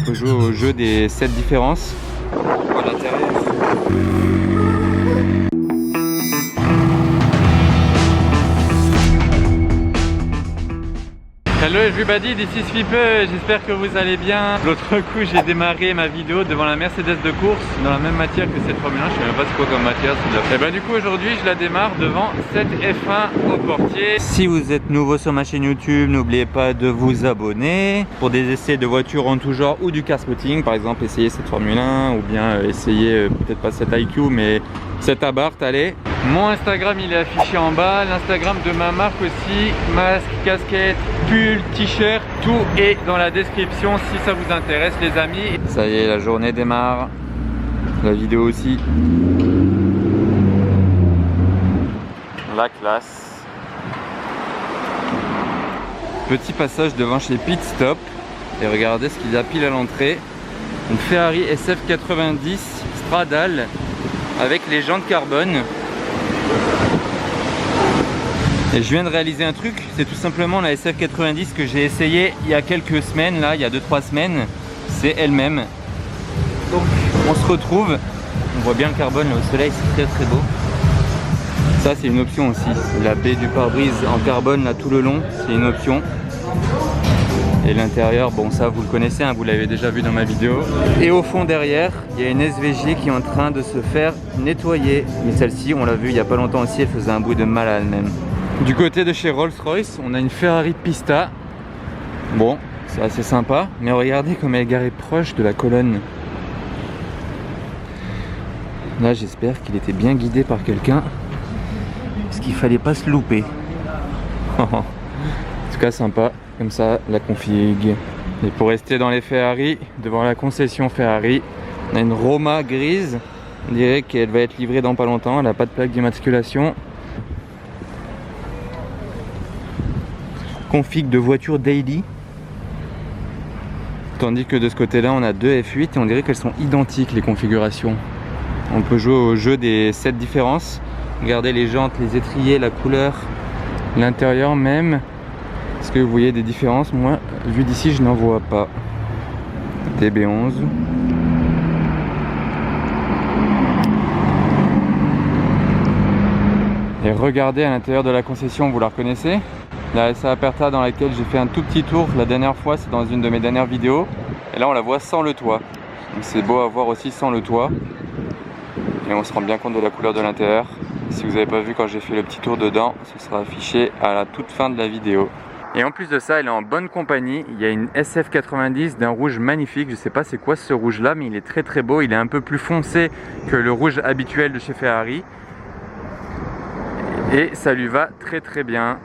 On peut jouer au jeu des 7 différences. À l'intérieur. Hello everybody, this is Philippe, j'espère que vous allez bien. L'autre coup j'ai démarré ma vidéo devant la Mercedes de course dans la même matière que cette Formule 1, je sais même pas c'est quoi comme matière. Et ben du coup aujourd'hui je la démarre devant cette F1 au portier. Si vous êtes nouveau sur ma chaîne YouTube, n'oubliez pas de vous abonner pour des essais de voitures en tout genre ou du car spotting, par exemple essayer cette Formule 1 ou bien essayer peut-être pas cette IQ mais cette Abarth, allez. Mon Instagram il est affiché en bas, l'Instagram de ma marque aussi, masque, casquette, pull, t-shirt, tout est dans la description si ça vous intéresse les amis. Ça y est, la journée démarre, la vidéo aussi. La classe. Petit passage devant chez Pit Stop et regardez ce qu'il y a pile à l'entrée. Une Ferrari SF90 Stradale avec les jantes carbone. Et je viens de réaliser un truc, c'est tout simplement la SF90 que j'ai essayé il y a quelques semaines, là, il y a 2-3 semaines, c'est elle-même. Donc on se retrouve, on voit bien le carbone là, au soleil, c'est très très beau. Ça c'est une option aussi, la baie du pare-brise en carbone là tout le long, c'est une option. Et l'intérieur, bon ça vous le connaissez, hein, vous l'avez déjà vu dans ma vidéo. Et au fond derrière, il y a une SVG qui est en train de se faire nettoyer. Mais celle-ci, on l'a vu il n'y a pas longtemps aussi, elle faisait un bruit de malade même. Du côté de chez Rolls-Royce, on a une Ferrari Pista. Bon, c'est assez sympa, mais regardez comme elle est garée proche de la colonne. Là, j'espère qu'il était bien guidé par quelqu'un, parce qu'il fallait pas se louper. En tout cas, sympa, comme ça, la config. Et pour rester dans les Ferrari, devant la concession Ferrari, on a une Roma grise. On dirait qu'elle va être livrée dans pas longtemps, elle n'a pas de plaque d'immatriculation. Config de voiture daily, tandis que de ce côté là on a deux F8 et on dirait qu'elles sont identiques les configurations. On peut jouer au jeu des 7 différences. Regardez les jantes, les étriers, la couleur, l'intérieur même. Est-ce que vous voyez des différences? Moi vu d'ici je n'en vois pas. TB11. Et regardez à l'intérieur de la concession, vous la reconnaissez? La SA Aperta dans laquelle j'ai fait un tout petit tour la dernière fois, c'est dans une de mes dernières vidéos. Et là on la voit sans le toit. Donc c'est beau à voir aussi sans le toit. Et on se rend bien compte de la couleur de l'intérieur. Si vous n'avez pas vu quand j'ai fait le petit tour dedans, ce sera affiché à la toute fin de la vidéo. Et en plus de ça, elle est en bonne compagnie. Il y a une SF90 d'un rouge magnifique. Je sais pas c'est quoi ce rouge là, mais il est très très beau. Il est un peu plus foncé que le rouge habituel de chez Ferrari. Et ça lui va très très bien.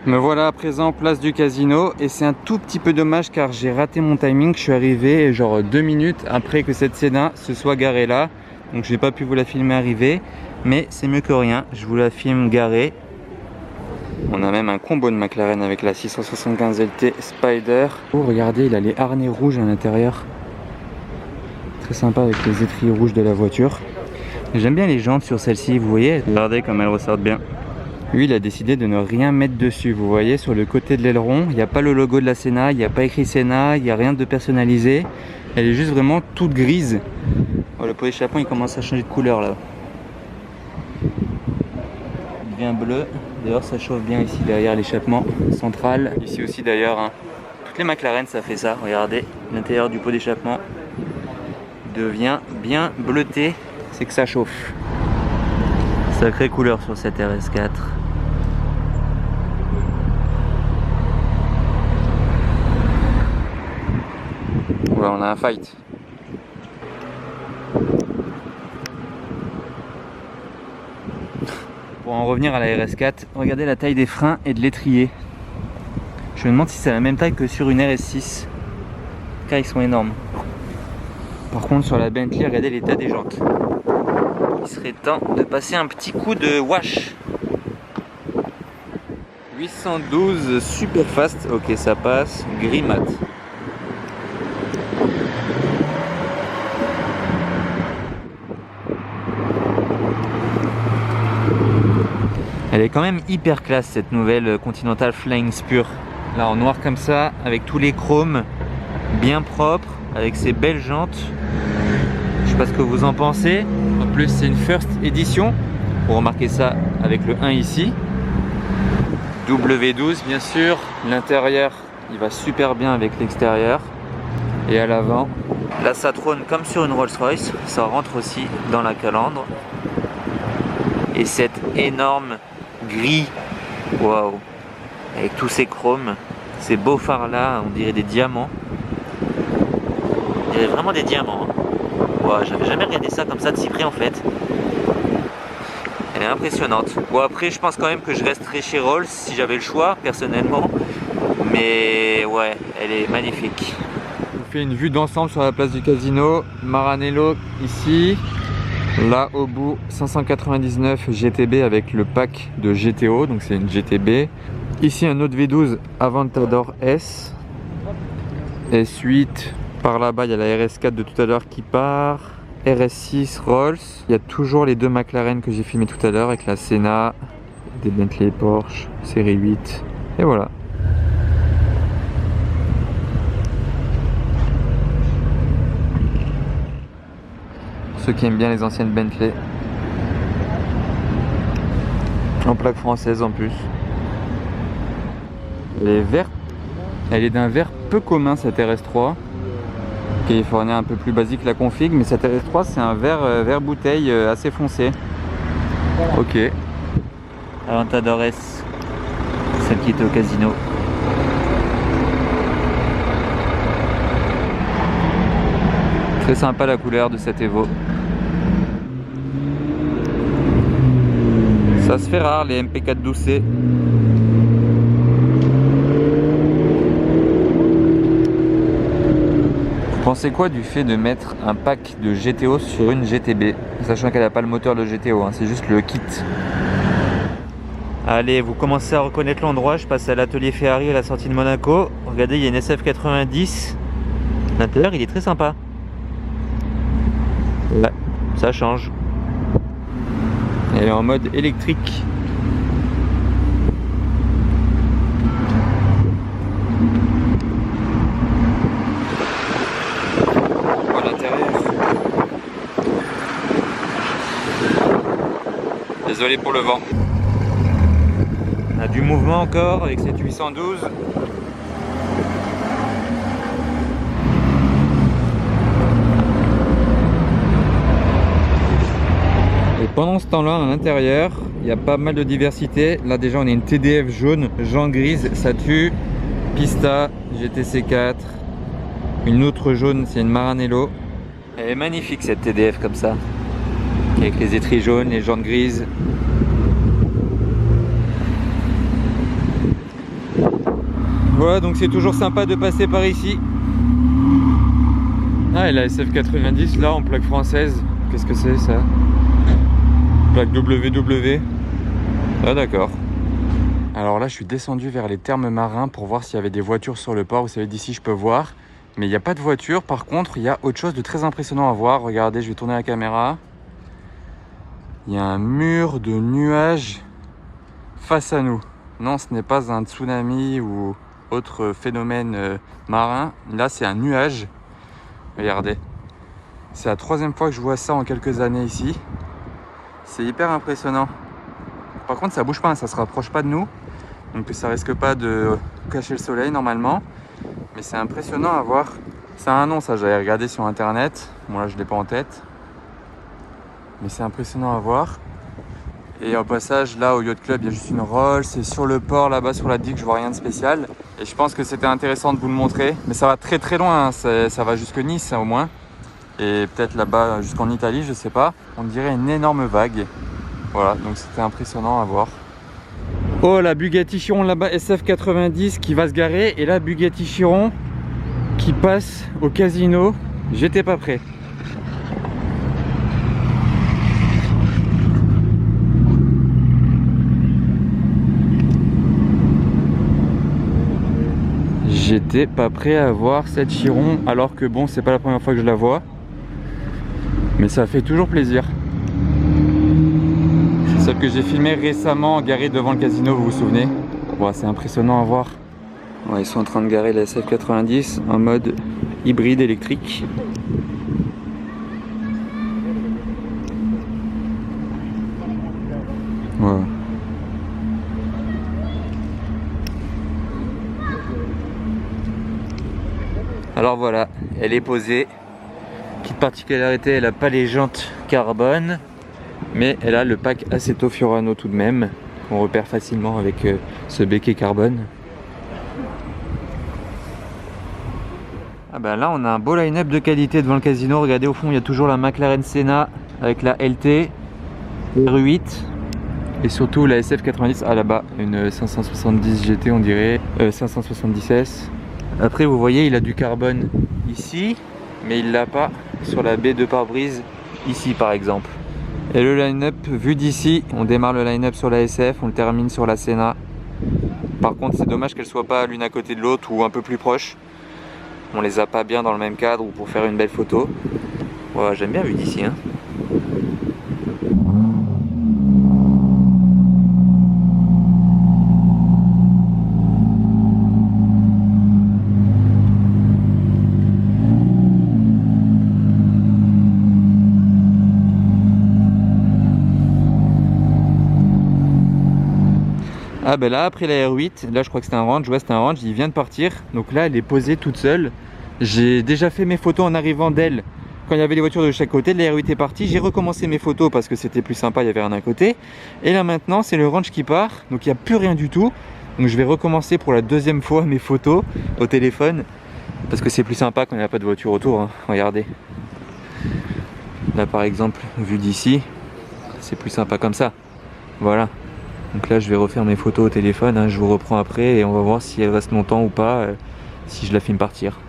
Me voilà à présent place du casino et c'est un tout petit peu dommage car j'ai raté mon timing. Je suis arrivé genre 2 minutes après que cette Sénat se soit garée là. Donc j'ai pas pu vous la filmer arriver, mais c'est mieux que rien. Je vous la filme garée. On a même un combo de McLaren avec la 675 LT Spider. Oh regardez, il a les harnais rouges à l'intérieur. Très sympa avec les étriers rouges de la voiture. J'aime bien les jantes sur celle-ci, vous voyez. Regardez comme elles ressortent bien. Lui, il a décidé de ne rien mettre dessus. Vous voyez, sur le côté de l'aileron, il n'y a pas le logo de la Senna, il n'y a pas écrit Senna, il n'y a rien de personnalisé. Elle est juste vraiment toute grise. Oh, le pot d'échappement, il commence à changer de couleur là. Il devient bleu. D'ailleurs, ça chauffe bien ici derrière l'échappement central. Ici aussi d'ailleurs, hein. Toutes les McLaren, ça fait ça. Regardez, l'intérieur du pot d'échappement devient bien bleuté. C'est que ça chauffe. Sacrée couleur sur cette RS4. Ouais, on a un fight. Pour en revenir à la RS4, regardez la taille des freins et de l'étrier. Je me demande si c'est la même taille que sur une RS6. Car ils sont énormes. Par contre sur la Bentley, regardez l'état des jantes. Il serait temps de passer un petit coup de wash. 812 super fast, ok ça passe, gris mat. Elle est quand même hyper classe cette nouvelle Continental Flying Spur. Là en noir comme ça, avec tous les chromes, bien propre, avec ses belles jantes. Je sais pas ce que vous en pensez. En plus, c'est une first edition. Vous remarquez ça avec le 1 ici. W12 bien sûr. L'intérieur, il va super bien avec l'extérieur. Et à l'avant, là ça trône comme sur une Rolls-Royce. Ça rentre aussi dans la calandre. Et cet énorme gris, waouh, avec tous ces chromes, ces beaux phares là, on dirait des diamants. On dirait vraiment des diamants. Wow, j'avais jamais regardé ça comme ça de si près en fait. Elle est impressionnante. Bon après je pense quand même que je resterai chez Rolls si j'avais le choix personnellement. Mais ouais, elle est magnifique. on fait une vue d'ensemble sur la place du Casino. Maranello ici. Là au bout 599 GTB avec le pack de GTO, donc c'est une GTB. Ici un autre V12 Aventador S. S8. Par là-bas il y a la RS4 de tout à l'heure qui part. RS6 Rolls. Il y a toujours les deux McLaren que j'ai filmé tout à l'heure avec la Senna, des Bentley Porsche, série 8. Et voilà. Ceux qui aiment bien les anciennes Bentley. En plaque française en plus. Elle est verte. Elle est d'un vert peu commun cette RS3. Californien un peu plus basique la config, mais cette RS3 c'est un vert bouteille assez foncé. Ok. Aventador S, celle qui était au Casino. Très sympa la couleur de cette Evo. Ça se fait rare les MP4 12C. Vous pensez quoi du fait de mettre un pack de GTO sur une GTB, sachant qu'elle n'a pas le moteur de GTO, hein, c'est juste le kit. Allez, vous commencez à reconnaître l'endroit. Je passe à l'atelier Ferrari à la sortie de Monaco. Regardez, il y a une SF90. L'intérieur, il est très sympa. Ouais, ça change. Elle est en mode électrique. Oh, l'intérieur. Désolé pour le vent. On a du mouvement encore avec cette 812. Et pendant ce temps-là, à l'intérieur, il y a pas mal de diversité. Là déjà, on a une TDF jaune, jaune grise, ça tue. Pista, GTC4. Une autre jaune, c'est une Maranello. Elle est magnifique cette TDF comme ça. Avec les étris jaunes, les jantes grises. Voilà, donc c'est toujours sympa de passer par ici. Ah, et la SF90 là en plaque française. Qu'est-ce que c'est ça? Plaque WW. Ah d'accord. Alors là je suis descendu vers les thermes marins pour voir s'il y avait des voitures sur le port. Vous savez, d'ici je peux voir. Mais il n'y a pas de voiture. Par contre il y a autre chose de très impressionnant à voir. Regardez, je vais tourner la caméra. Il y a un mur de nuages face à nous. Non, ce n'est pas un tsunami ou autre phénomène marin. Là c'est un nuage. Regardez. C'est la troisième fois que je vois ça en quelques années ici. C'est hyper impressionnant. Par contre ça bouge pas, ça se rapproche pas de nous. Donc ça risque pas de cacher le soleil normalement. Mais c'est impressionnant à voir. Ça a un nom ça, j'avais regardé sur internet. Bon là je l'ai pas en tête. Mais c'est impressionnant à voir. Et au passage là au Yacht Club il y a juste une Rolls. Et sur le port là-bas sur la digue je vois rien de spécial. Et je pense que c'était intéressant de vous le montrer. Mais ça va très très loin, hein. Ça va jusque Nice hein, au moins. Et peut-être là-bas jusqu'en Italie, je sais pas. On dirait une énorme vague. Voilà, donc c'était impressionnant à voir. Oh, la Bugatti Chiron là-bas, SF90 qui va se garer. Et là, Bugatti Chiron qui passe au Casino. J'étais pas prêt. J'étais pas prêt à voir cette Chiron, alors que bon, c'est pas la première fois que je la vois. Mais ça fait toujours plaisir. C'est celle que j'ai filmée récemment, garée devant le Casino, vous vous souvenez? Bon, c'est impressionnant à voir. Ouais, ils sont en train de garer la SF90 en mode hybride électrique. Ouais. Alors voilà, elle est posée. Petite particularité, elle n'a pas les jantes carbone, mais elle a le pack Aceto Fiorano tout de même, qu'on repère facilement avec ce béquet carbone. Ah bah là on a un beau line-up de qualité devant le casino. Regardez au fond, il y a toujours la McLaren Senna avec la LT, R8 et surtout la SF90. Ah là-bas, une 570 GT on dirait, 570 S. Après vous voyez, il a du carbone ici, mais il l'a pas sur la baie de pare-brise ici par exemple. Et le line-up vu d'ici, on démarre le line-up sur la SF, on le termine sur la Senna. Par contre c'est dommage qu'elles soient pas l'une à côté de l'autre ou un peu plus proches. On les a pas bien dans le même cadre ou pour faire une belle photo. Ouais, j'aime bien vu d'ici hein. Ah ben là après la R8, là je crois que c'était un range, ouais c'était un range, il vient de partir. Donc là elle est posée toute seule. J'ai déjà fait mes photos en arrivant d'elle. Quand il y avait les voitures de chaque côté, la R8 est partie. J'ai recommencé mes photos parce que c'était plus sympa, il y avait rien d'un côté. Et là maintenant c'est le range qui part, donc il n'y a plus rien du tout. Donc je vais recommencer pour la deuxième fois mes photos au téléphone. Parce que c'est plus sympa quand il n'y a pas de voiture autour, hein. Regardez. Là par exemple, vu d'ici, c'est plus sympa comme ça. Voilà. Donc là je vais refaire mes photos au téléphone, hein, je vous reprends après et on va voir si elle reste longtemps ou pas, si je la filme partir.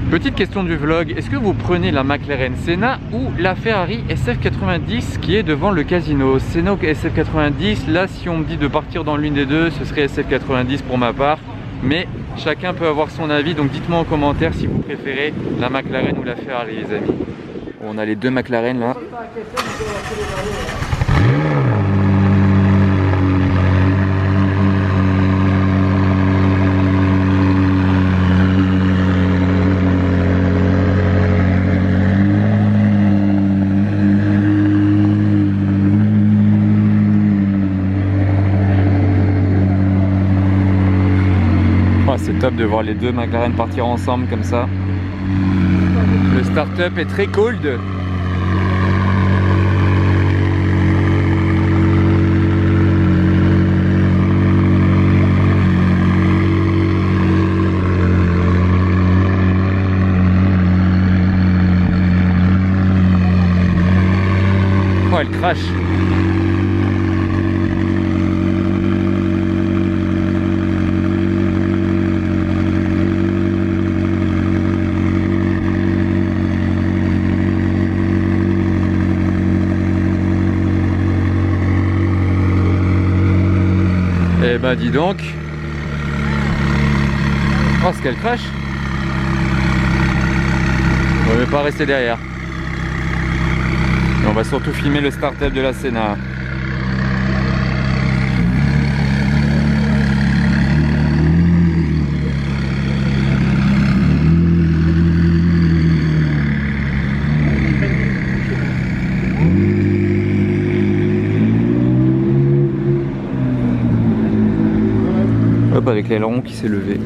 Petite question du vlog, est-ce que vous prenez la McLaren Senna ou la Ferrari SF90 qui est devant le casino? Senna ou SF90, là si on me dit de partir dans l'une des deux, ce serait SF90 pour ma part. Mais chacun peut avoir son avis, donc dites-moi en commentaire si vous préférez la McLaren ou la Ferrari les amis. On a les deux McLaren là. C'est top de voir les deux McLaren partir ensemble comme ça. Le start-up est très cold. Oh, elle crache. Eh ben dis donc. Oh ce qu'elle crache. On ne va pas rester derrière. Et on va surtout filmer le start-up de la Senna. Hop, avec l'aileron qui s'est levé.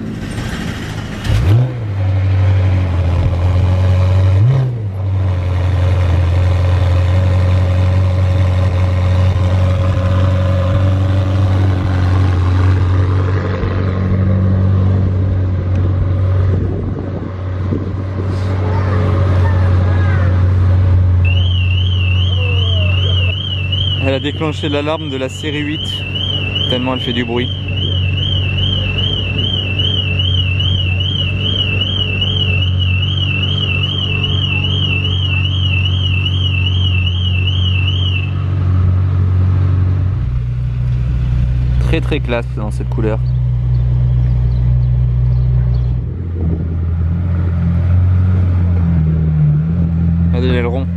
Elle a déclenché l'alarme de la série 8, tellement elle fait du bruit. Très classe dans cette couleur. Regardez l'aileron.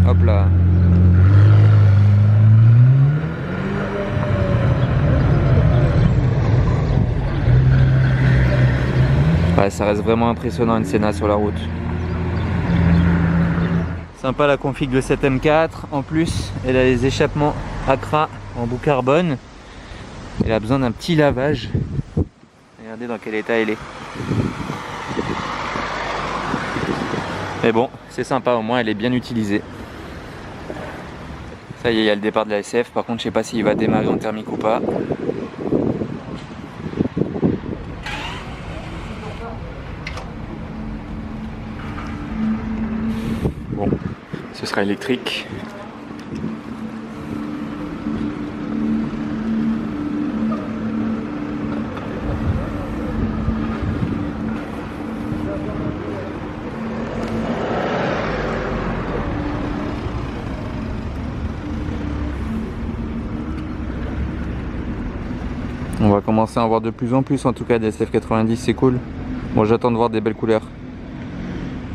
Hop là. Ouais, ça reste vraiment impressionnant une Senna sur la route. Sympa la config de cette M4. En plus, elle a les échappements Accra en bout carbone. Elle a besoin d'un petit lavage. Regardez dans quel état elle est. Mais bon, c'est sympa, au moins elle est bien utilisée. Ça y est, il y a le départ de la SF. Par contre, je sais pas s'il va démarrer en thermique ou pas. Bon, ce sera électrique. On va commencer à en voir de plus en plus, en tout cas des SF90, c'est cool. Bon, j'attends de voir des belles couleurs.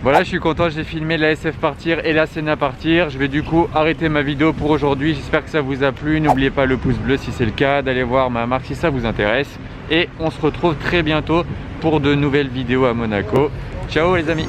Voilà, je suis content, j'ai filmé la SF partir et la Senna partir. Je vais du coup arrêter ma vidéo pour aujourd'hui. J'espère que ça vous a plu. N'oubliez pas le pouce bleu si c'est le cas, d'aller voir ma marque si ça vous intéresse. Et on se retrouve très bientôt pour de nouvelles vidéos à Monaco. Ciao les amis!